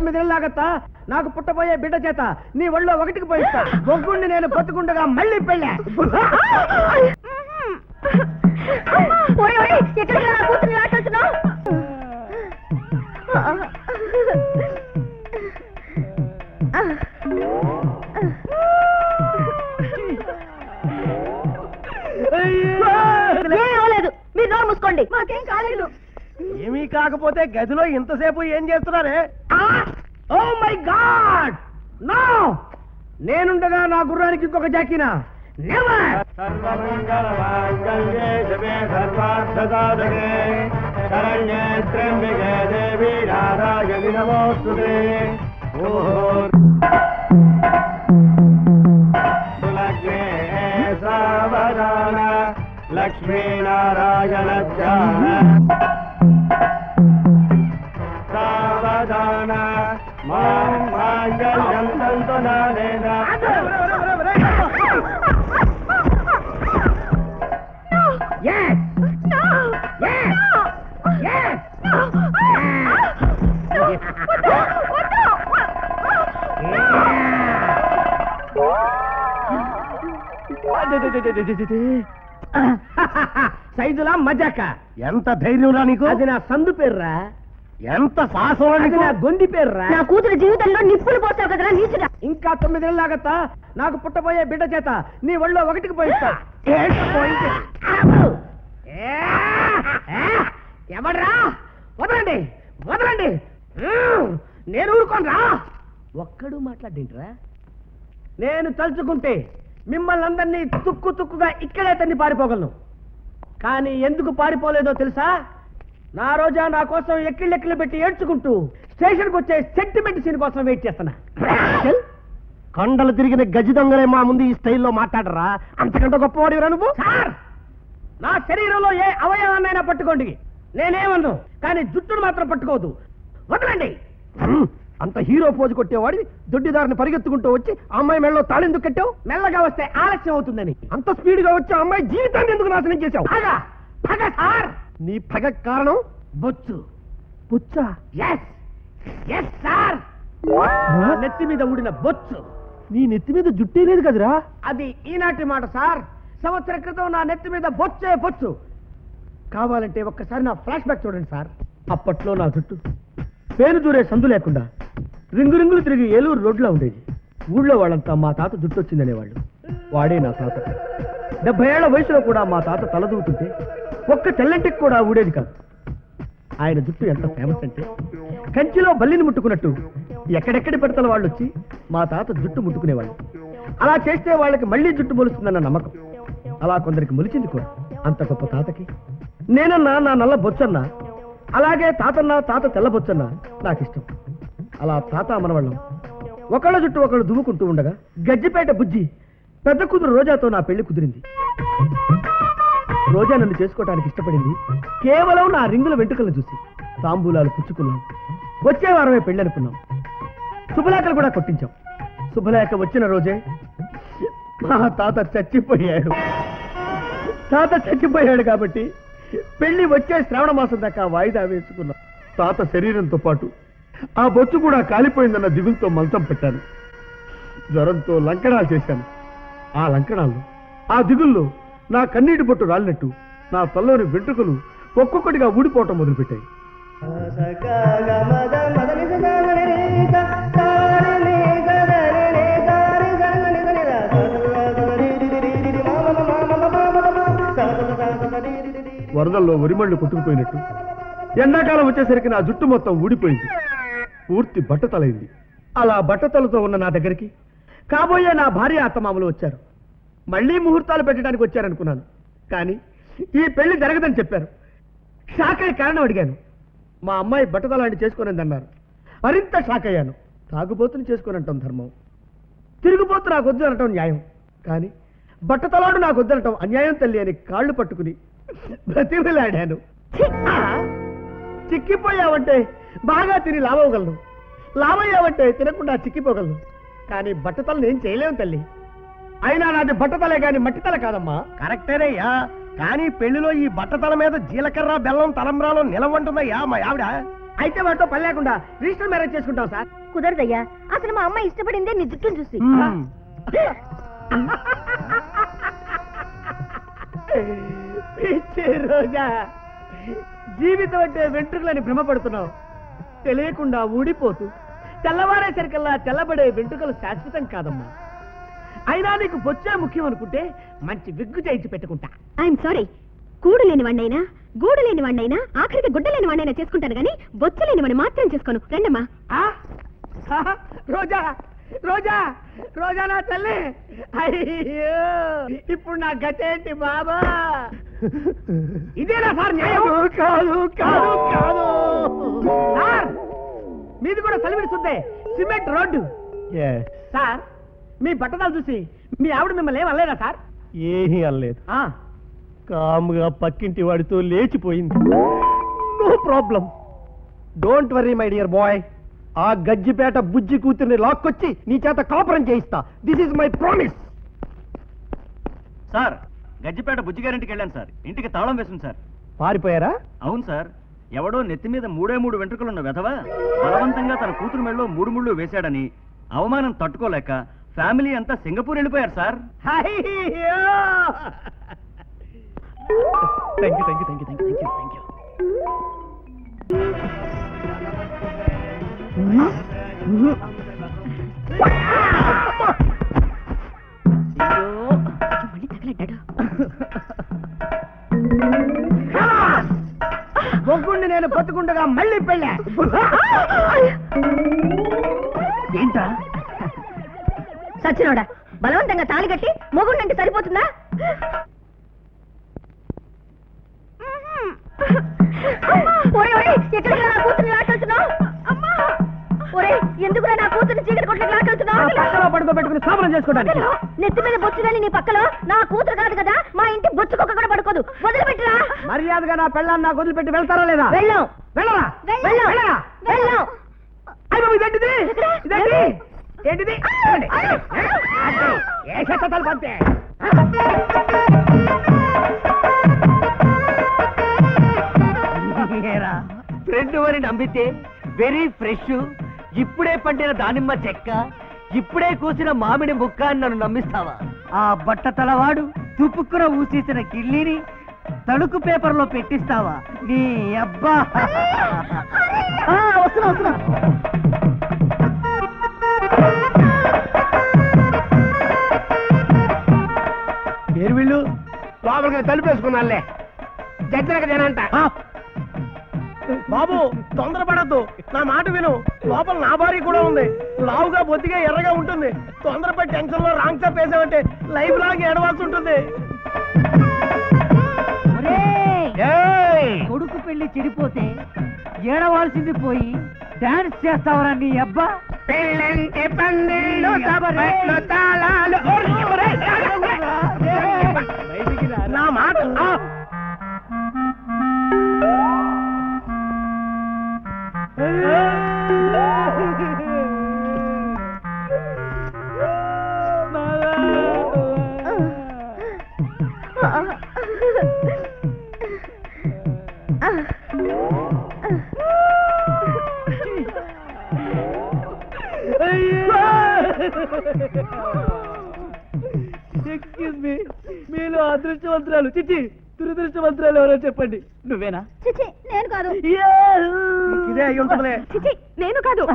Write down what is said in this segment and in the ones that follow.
9 నెలలాగత్తా నాకు పుట్టబోయే బిడ్డ చేత నీ ఒళ్ళో ఒకటికి పోయిస్తా. బొగ్గుండి నేను బతుకుండగా మళ్ళీ పెళ్ళా. లేదు, మీరు నోరు మూసుకోండి. మాకేం కాలేదు. ఏమీ కాకపోతే గదిలో ఇంతసేపు ఏం చేస్తున్నారే? Oh my God, no! నేనుండగా నా గుర్రానికి ఇంకొక జాకీనా? నెవర్! సర్వమంగళమాంగళ్యే శివే సర్వార్థసాధకే శరణ్యే త్ర్యంబకే దేవీ నారాయణి నమోస్తుతే. సులగ్నే సావధాన లక్ష్మీనారాయణ ధ్యాన సావధాన మాం మాంగళ్యం తంతు నానేన. Yes! No! Yes! No! Yes! No! సైజులా మజాక. ఎంత ధైర్యంరా నీకు? అది నా సందు పేర్రా. ఎంత సాహసం? అది నా గొంది పేర్రా. నా కూతురు జీవితంలో నిప్పులు పోతావు కదరా నీచుడా. ఇంకా 9 నెలలాగత్తా నాకు పుట్టబోయే బిడ్డ చేత నీ ఒళ్ళో ఒకటికి పోయిస్తా. ఎవడ్రా? వదలండి, వదలండి, నేను ఊరుకోనరా. ఒక్కడు మాట్లాడేంట్రా? నేను తలుచుకుంటే మిమ్మల్ని అందరినీ తుక్కు తుక్కుగా ఇక్కడే తన్ని పారిపోగలను. కానీ ఎందుకు పారిపోలేదో తెలుసా? నా రోజా నా కోసం ఎక్కిళ్ళెక్కిళ్ళు పెట్టి ఏడ్చుకుంటూ స్టేషన్కి వచ్చే సెంటిమెంట్ సీన్ కోసం వెయిట్ చేస్తున్నా. కొండలు తిరిగిన గజి దొంగలే మా ముందు ఈ స్టైల్లో మాట్లాడరా? అంతకంటే గొప్పవాడివరా నువ్వు? సార్, నా శరీరంలో ఏ అవయవాన్నైనా పట్టుకోండి, నేనేమన్ను. కానీ జుట్టును మాత్రం పట్టుకోవద్దు. వదలండి. అంత హీరో పోజు కొట్టేవాడి దొడ్డిదారిని పరిగెత్తుకుంటూ వచ్చి అమ్మాయి మెడలో తాళెందుకు కట్టావు? మెల్లగా వస్తే ఆలస్యం అవుతుందని. అంత స్పీడ్ గా వచ్చి అమ్మాయి జీవితాన్ని ఎందుకు నాశనం చేశావు? పగ సార్. నీ పగ కారణం బొచ్చు. బొచ్చా? Yes yes sir. నెత్తి మీద ఊడిన బొచ్చు. నీ నెత్తి మీద జుట్టే లేదు కదరా? అది ఈనాటి మాట సార్. సంవత్సరం క్రితం నా నెత్తి మీద బొచ్చే బొచ్చు. కావాలంటే ఒక్కసారి నా ఫ్లాష్ బ్యాక్ చూడండి సార్. అప్పట్లో నా జుట్టు పేరు దూరే సందు లేకుండా రింగు రింగులు తిరిగి ఏలూరు రోడ్లో ఉండేది. ఊళ్ళో వాళ్ళంతా మా తాత జుట్టు వచ్చిందనేవాళ్ళు. వాడే నా తాత. 70 ఏళ్ల వయసులో కూడా మా తాత తలదూతుంటే ఒక్క తెల్లంటికి కూడా ఊడేది కాదు. ఆయన జుట్టు ఎంత ఫేమస్ అంటే కంచిలో బల్లిని ముట్టుకున్నట్టు ఎక్కడెక్కడి పెడతల వాళ్ళు వచ్చి మా తాత జుట్టు ముట్టుకునేవాళ్ళు. అలా చేస్తే వాళ్ళకి మళ్ళీ జుట్టు మొలుస్తుందన్న నమ్మకం. అలా కొందరికి మొలిచింది కూడా. అంత గొప్ప తాతకి నేనన్నా నా నల్ల బొచ్చన్నా, అలాగే తాతన్నా తాత తెల్ల బొచ్చన్నా నాకిష్టం. అలా తాత మనవాళ్ళం ఒకళ్ళ జుట్టు ఒకళ్ళు దువ్వుకుంటూ ఉండగా గజ్జిపేట బుజ్జి పెద్ద కూతురు రోజాతో నా పెళ్లి కుదిరింది. రోజా నన్ను చేసుకోవటానికి ఇష్టపడింది కేవలం నా రింగుల వెంట్రుకలను చూసి. తాంబూలాలు పుచ్చుకున్నాం. వచ్చే వారమే పెళ్లి అనుకున్నాం. శుభలేఖలు కూడా కొట్టించాం. శుభలేఖ వచ్చిన రోజే మా తాత చచ్చిపోయాడు. తాత చచ్చిపోయాడు కాబట్టి పెళ్లి వచ్చే శ్రావణ మాసం దాకా వాయిదా వేసుకున్నాం. తాత శరీరంతో పాటు ఆ బొచ్చు కూడా కాలిపోయిందన్న దిగులతో మంచం పెట్టాను. జ్వరంతో లంకణాలు చేశాను. ఆ లంకణాల్లో ఆ దిగుల్లో నా కన్నీటి బొట్టు రాలినట్టు నా తల్లోని వెంట్రుకలు ఒక్కొక్కటిగా ఊడిపోవటం మొదలుపెట్టాయి. వరదల్లో వరిమళ్ళు కొట్టుకుపోయినట్టు ఎండాకాలం వచ్చేసరికి నా జుట్టు మొత్తం ఊడిపోయింది. పూర్తి బట్టతలైంది. అలా బట్టతలతో ఉన్న నా దగ్గరికి కాబోయే నా భార్య అత్తమామలు వచ్చారు. మళ్లీ ముహూర్తాలు పెట్టడానికి వచ్చారనుకున్నాను. కానీ ఈ పెళ్లి జరగదని చెప్పారు. షాక్ అయ్యే కారణం అడిగాను. మా అమ్మాయి బట్టతలాంటి చేసుకోనందన్నారు. మరింత షాక్ అయ్యాను. తాగుబోతుని చేసుకోనంటాం ధర్మం, తిరుగుబోతు నాకు వద్దు అనటం న్యాయం. కానీ బట్టతలాడు నాకు వద్దనటం అన్యాయం తల్లి అని కాళ్ళు పట్టుకుని బ్రతిమలాడాను. చిక్కిపోయావంటే బాగా తిని లావగలను, లావయ్యావంటే తినకుండా చిక్కిపోగలను. కానీ బట్టతలను ఏం చేయలేము తల్లి. అయినా నాది బట్టతలే గాని మట్టితల కాదమ్మా. కరెక్టేనయ్యా. కానీ పెళ్లిలో ఈ బట్టతల మీద జీలకర్ర బెల్లం తలంబ్రాలు నిలవంటుందయ్యా మా ఆవిడ. అయితే వాటితో పని లేకుండా రిజిస్టర్ మ్యారేజ్ చేసుకుంటాం సార్. కుదరదయ్యా, అసలు మా అమ్మ ఇష్టపడిందే నీ జుట్టును చూసి. పిచ్చి రోజా, జీవితం అంటే వెంట్రుకలని భ్రమపడుతున్నావు. తెలియకుండా ఊడిపోతూ తెల్లవారేసరికల్లా తెల్లబడే వెంట్రుకలు శాశ్వతం కాదమ్మా. అయినా నీకు బొచ్చే ముఖ్యం అనుకుంటే మంచి విగ్గు చేయించి పెట్టుకుంటా. ఐఎమ్ సారీ, కూడు లేని వాడినైనా గూడు లేని వాడినైనా ఆఖరికి గుడ్డ లేని వాడినైనా చేసుకుంటాను కానీ బొచ్చ లేని వాడిని మాత్రం చేసుకోను. రండమ్మా. రోజా రోజా రోజా నా తల్లి, అయ్యో ఇప్పుడు నా గతేంటి బాబా? ఇదేనా సార్ న్యాయం? కాదు కాదు కాదు సార్, మీది కూడా సలివిడుస్తుంది సిమెంట్ రోడ్డు. సార్, మీ బట్టదాలు చూసి మీ ఆవిడ మిమ్మల్ని ఏం అనలేదా సార్? ఏమీ అనలేదు. కామ్గా పక్కింటి వాడితో లేచిపోయింది. No problem, don't worry my dear boy. ఆ గజ్జిపేట బుజ్జి కూతుర్ని లాక్కొచ్చి నీ చేత కాపురం చేయిస్తా. This is my promise. Sir, Gajjipeta బుజ్జిగారింటికి వెళ్ళాను సార్. ఇంటికి తాళం వేసింది సార్. పారిపోయారా? అవును సార్, ఎవడో నెత్తి మీద 3 వెంట్రుకలున్న వెధవ బలవంతంగా తన కూతురు మెడలో 3 ముళ్ళు వేశాడని అవమానం తట్టుకోలేక ఫ్యామిలీ అంతా సింగపూర్ వెళ్ళిపోయారు సార్. అయ్యో thank you thank you thank you thank you thank you. మళ్ళీ తగలడ్డాడు. బొగ్గుండి నేను బతుకుండగా మళ్ళీ పెళ్ళా. ఏంటా సచ్చినోడా, బలవంతంగా తాళి కట్టి మొగుండంటే సరిపోతుందా? ఎక్కడికి నా కూతుర్ని లాకెళ్తున్నావు? ఎందుకు నా కూతుర్ని చీకటి కొట్లకి లాకెళ్తున్నావు? పడుకోబెట్టుకుని స్థాపనం చేసుకోవడానికి. నెత్తి మీద బొచ్చులని నీ పక్కలో నా కూతురు కాదు కదా, మా ఇంటి బొచ్చు కుక్క కూడా పడుకోదు. వదిలిపెట్టరా. మర్యాదగా నా పెళ్ళాన్ని నాకు వదిలిపెట్టి వెళ్తారా లేదా? వెళ్ళాం. వెళ్ళరా వెళ్ళాం. వెళ్ళాం. ఇదేంటిది? ఇదేంటి? ఏంటిది? ఏ శతలు పంతే ఫ్రెండ్ అని నమ్మితే వెరీ ఫ్రెష్, ఇప్పుడే పండిన దానిమ్మ చెక్క, ఇప్పుడే కూసిన మామిడి ముక్క అని నన్ను నమ్మిస్తావా? ఆ బట్ట తలవాడు తుపుక్కున ఊసేసిన కిళ్ళిని తణుకు పేపర్లో పెట్టిస్తావా? నీ అబ్బా. వస్తున్నా వస్తున్నా. పేరు వీళ్ళు లోపలికి తలుపేసుకున్నాలే. జడ్జినక జనంట. బాబు తొందరపడద్దు, నా మాట విను. లోపల నా భార్య కూడా ఉంది. లావుగా బొత్తిగా ఎర్రగా ఉంటుంది. తొందరపడి టెన్షన్ లో రాంగ్ స్టెప్ వేసామంటే లైఫ్ లాగా ఏడవాల్సి ఉంటుంది. కొడుకు పెళ్లి చెడిపోతే ఏడవాల్సింది పోయి డాన్స్ చేస్తావరా నీ అబ్బా? పెళ్ళంటే పందిళ్ళు తబరెట్లు తాళాలు. నా మాట ఎక్స్క్యూజ్ మీ, మీలో అదృష్టవంతురాలు చిచ్చి దురదృష్టవంతురాలు ఎవరో చెప్పండి. నువ్వేనా? చిచి, నేను కాదు. ఇదే అయి ఉంటుందిలే. చిచి, నేను కాదు.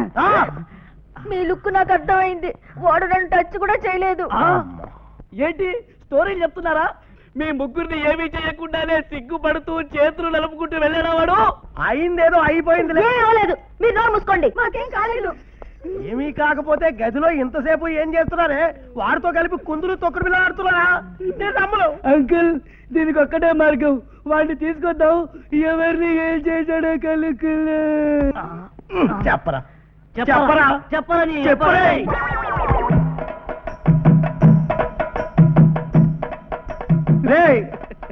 మీ లుక్ నాకు అర్థమైంది. వాడు నన్ను టచ్ కూడా చేయలేదు. ఏంటి స్టోరీలు చెప్తున్నారా? మీ ముగ్గురిని ఏమీ చేయకుండానే సిగ్గుపడుతూ చేతులు నలుపుకుంటూ వెళ్ళాడా వాడు? అయిందేదో అయిపోయింది. ఏం అవ్వలేదు, మీరు నోరు మూసుకోండి. మాకేం కాలేదు. ఏమీ కాకపోతే గదిలో ఇంతసేపు ఏం చేస్తున్నారే? వాడితో కలిపి కుందులు తొక్కుడు బిళ్ళ ఆడుతున్నారా? నేను నమ్మను. అంకుల్, దీనికి ఒక్కటే మార్గం, వాడిని తీసుకొద్దాం. ఎవరిని ఏం చేశాడో కలుకులే. చెప్పరా చెప్పరా చెప్పరా చెప్పరా. రేయ్,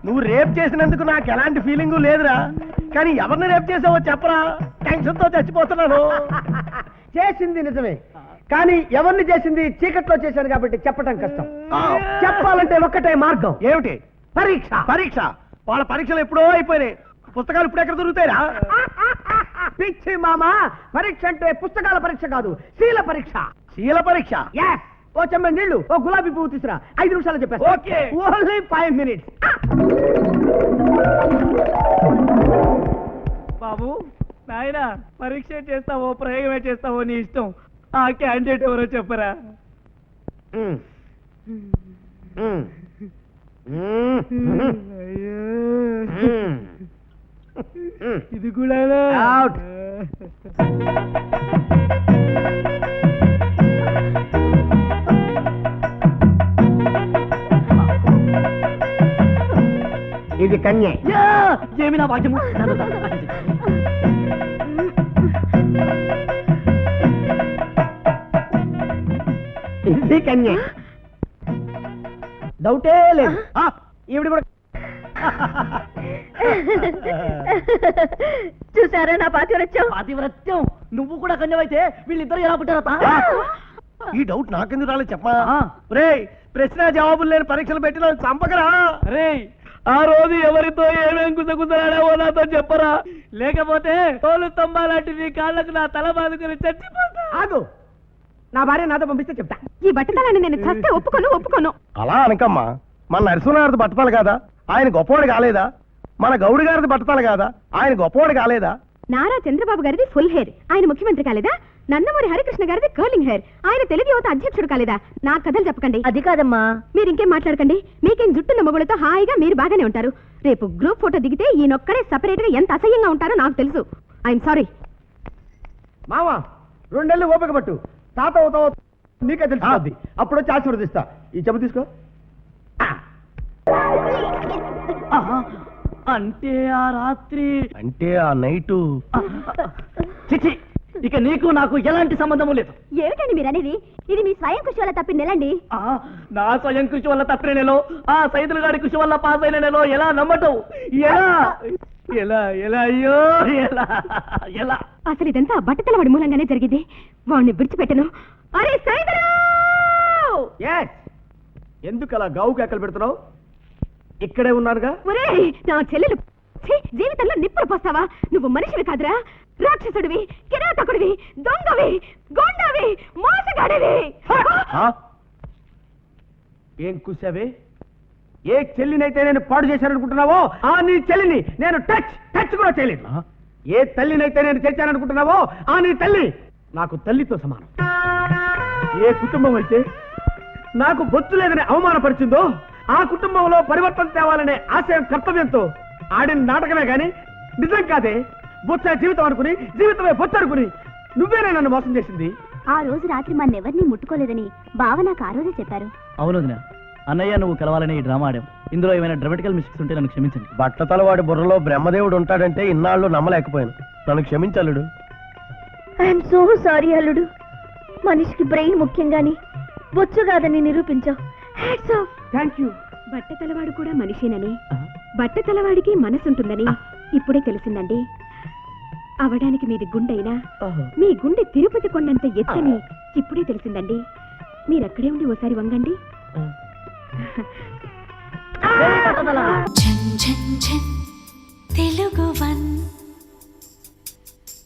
నువ్వు రేప్ చేసినందుకు నాకు ఎలాంటి ఫీలింగ్ లేదురా, కానీ ఎవరిని రేప్ చేసావో చెప్పరా? టెన్షన్ తో చచ్చిపోతున్నాను. చేసింది నిజమే, కానీ ఎవరిని చేసింది చీకట్లో చేశాను కాబట్టి చెప్పటం కష్టం. చెప్పాలంటే ఒక్కటే మార్గం. ఏమిటి? పరీక్ష. పరీక్ష? వాళ్ళ పరీక్షలు ఎప్పుడో అయిపోయినాయి. పుస్తకాలు ఇప్పుడు ఎక్కడ దొరుకుతాయిరా? పిచ్చి మామా, పరీక్ష అంటే పుస్తకాల పరీక్ష కాదు, శీల పరీక్ష. శీల పరీక్ష. Yes. ఓ చెమ్మ నీళ్లు, ఓ గులాబీ పువ్వు తీసురా. 5 నిమిషాలు చెప్పేస్తా. Okay. Only 5 minutes. బాబు నాయనా, పరీక్ష చేస్తావో ప్రయోగమే చేస్తావో నీ ఇష్టం. ఆ క్యాండిడేట్ ఎవరో చెప్పరా? ఇది కూడా Out. ఇది కన్యే. ఏమి నా భాగ్యము. ఇది కన్యే. డౌటే లేదు. ఈవిడ కూడా చూసారా నా పాతివ్రత్యం? పాతివ్రత్యం. నువ్వు కూడా కన్యవైతే వీళ్ళిద్దరు ఎలా పుట్టారత? ఈ డౌట్ నాకెందుకు రాలేదు చెప్పా. రే, ప్రశ్న జవాబులు లేని పరీక్షలు పెట్టిన చంపకరా. రే, ఆ రోజు ఎవరితో ఏమేం గుసగుసలాడావో నాతో చెప్పరా, లేకపోతే తోలు స్తంభాలాంటి నీ కాళ్ళకు నా తల బాదుకుని చచ్చిపోతా. ఆగు, నా భార్య నాతో పంపిస్తే చెప్తా. ఈ బట్టతలాన్ని నేను చస్తే ఒప్పుకోను. అలా అనకమ్మా. మన నరసింహనాథ్ బట్టతలు కాదా, ఆయన గొప్పవాడు కాలేదా? మన గౌడి గారిది బట్టతలు కాదా, ఆయన గొప్పవాడు కాలేదా? నారా చంద్రబాబు గారిది ఫుల్ హెయిర్, ఆయన ముఖ్యమంత్రి కాలేదా? నందమూరి హరికృష్ణ గారిది కర్లింగ్ హెయిర్, ఆయన తెలుగు యువత అధ్యక్షుడు కాలేదా? నా కథలు చెప్పకండి. అది కాదమ్మా. మీరు ఇంకేం మాట్లాడకండి. మీకేం జుట్టున్న మొగులతో హాయిగా మీరు బాగానే ఉంటారు. రేపు గ్రూప్ ఫోటో దిగితే ఈయనొక్కడే సపరేట్ గా ఎంత అసహ్యంగా ఉంటారో నాకు తెలుసు. I'm sorry. మామ, 2 నెలలు ఓపిక పట్టు. తాత అవుతావు నీకే తెలుస్తుంది. అప్పుడు వచ్చి ఆశీర్వదిస్తా. ఈ చెప్పు తీసుకో. అంటే ఆ రాత్రి, అంటే ఆ నైటు. చిచి, ఇక నీకు నాకు ఎలాంటి సంబంధము లేదు. ఏమిటండి మీరు అనేది? ఇది మీ స్వయం కృషి వల్ల తప్పిన నెలండి. నా స్వయం కృషి వల్ల తప్పిన నెలో, ఆ సైదుల గారి కృషి వల్ల పాస్ అయిన నెలో ఎలా నమ్మటం? ఎలా ఎలా ఎలా అయ్యో ఎలా ఎలా? అసలు ఇదంతా బట్టతలవాడి మూలంగానే జరిగింది. వాడిని విడిచిపెట్టను. అరే సైదులు! ఎస్. ఎందుకు అలా గావు కేకలు పెడుతున్నావు? ఇక్కడే ఉన్నారుగా. ఒరేయ్, నా చెల్లెలు ఛీ, జీవితంలో నిప్పులు పోస్తావా? నువ్వు మనిషివి కాదురా, రాక్షసుడివి, కిరాతకుడివి, దొంగవి, గొండవి, మోసగాడివి. ఏం కూసావే? ఏ చెల్లినైతే నేను పాడు చేశాననుకుంటున్నావో ఆ నీ చెల్లిని నేను టచ్ కూడా చేయలేదు. ఏ తల్లినైతే నేను చేశాననుకుంటున్నావో ఆ నీ తల్లి నాకు తల్లితో సమానం. ఏ కుటుంబం అయితే నాకు బొత్తు లేదని అవమానపరిచిందో ఆ కుటుంబంలో పరివర్తన తేవాలనే ఆశయం కర్తవ్యంతో ఆడిన నాటకమే గాని నిజం కాదే. బొచ్చ జీవితం అనుకుని, జీవితమే బొచ్చ అనుకుని నువ్వేనే నన్ను మోసం చేసింది. ఆ రోజు రాత్రి మన్నెవరిని ముట్టుకోలేదని బావ నాకు ఆ రోజే చెప్పారు. అవును వదినా, అన్నయ్య నువ్వు కలవాలని ఈ డ్రామా ఆడాం. ఇందులో ఏమైనా డ్రామాటికల్ మిస్టేక్స్ ఉంటే నన్ను క్షమించండి. బట్టతలవాడి బుర్రలో బ్రహ్మదేవుడు ఉంటాడంటే ఇన్నాళ్ళు నమ్మలేకపోయాను. నన్ను క్షమించల్లుడు. ఐఎమ్ సో సారీ అల్లుడు. మనిషికి బ్రెయిన్ ముఖ్యం గాని బొచ్చు కాదని నిరూపించావు. Hats off. Thank you. బట్టతలవాడు కూడా మనిషేనని, బట్టతలవాడికి మనసుంటుందని ఇప్పుడే తెలిసిందండి. అవడానికి మీది గుండైనా మీ గుండె తిరుపతి కొండంత ఎత్తని ఇప్పుడే తెలిసిందండి. మీరక్కడే ఉండి ఓసారి వంగండి. తెలుగు వన్